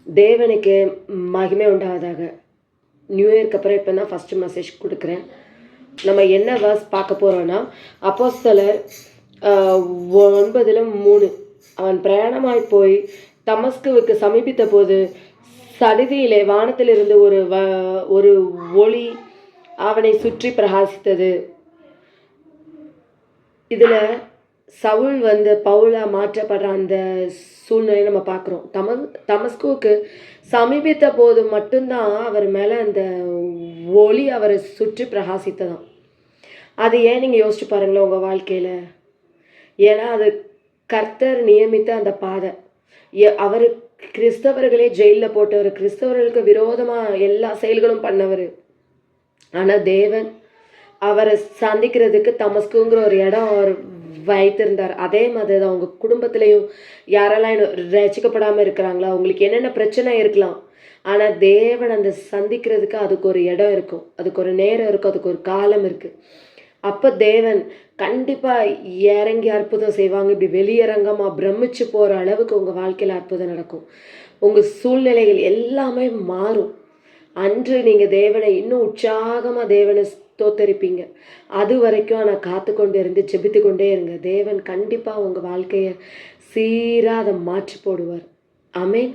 தேவனுக்கு மகிமை உண்டாவதாக. நியூ இயர்க்கு அப்புறம் இப்போ தான் ஃபஸ்ட்டு மெசேஜ் கொடுக்குறேன். நம்ம என்ன வேர்ஸ் பார்க்க போகிறோன்னா, அப்போஸ்தலர் 9:3. அவன் பிரயாணமாய் போய் தமஸ்குவுக்கு சமீபித்த போது சடிதியிலே வானத்திலிருந்து ஒரு ஒளி அவனை சுற்றி பிரகாசித்தது. இதில் சவுல் பவுலா மாற்றப்படுற அந்த சூழ்நிலையை நம்ம பார்க்குறோம். தமஸ்குவுக்கு சமீபித்த போது மட்டும்தான் அவர் மேலே அந்த ஒளி அவரை சுற்றி பிரகாசித்ததாம். அது ஏன் நீங்கள் யோசிச்சு பாருங்களேன் உங்கள் வாழ்க்கையில். ஏன்னா அது கர்த்தர் நியமித்த அந்த பாதை. அவர் கிறிஸ்தவர்களே ஜெயிலில் போட்டவர், கிறிஸ்தவர்களுக்கு விரோதமாக எல்லா செயல்களும் பண்ணவர். ஆனால் தேவன் அவரை சந்திக்கிறதுக்கு தமஸ்குங்கிற ஒரு இடம் அவர் வைத்திருந்தார். அதே மாதிரி தான் உங்கள் குடும்பத்திலையும் யாரெல்லாம் ரசிக்கப்படாமல் இருக்கிறாங்களா, அவங்களுக்கு என்னென்ன பிரச்சனை இருக்கலாம், ஆனால் தேவன் அந்த சந்திக்கிறதுக்கு அதுக்கு ஒரு இடம் இருக்கும், அதுக்கு ஒரு நேரம் இருக்கும், அதுக்கு ஒரு காலம் இருக்குது. அப்போ தேவன் கண்டிப்பாக இறங்கி அற்புதம் செய்வாங்க. இப்படி வெளியரங்கமாக பிரமிச்சு போகிற அளவுக்கு உங்கள் வாழ்க்கையில் அற்புதம் நடக்கும். உங்கள் சூழ்நிலைகள் எல்லாமே மாறும். அன்று நீங்கள் தேவனை இன்னும் உற்சாகமாக தேவனை தோத்தரிப்பீங்க. அது வரைக்கும் ஆனால் காத்து கொண்டு இருந்து ஜெபித்து கொண்டே இருங்க. தேவன் கண்டிப்பாக உங்கள் வாழ்க்கையை சீராக அதை மாற்றி போடுவார். ஆமென்.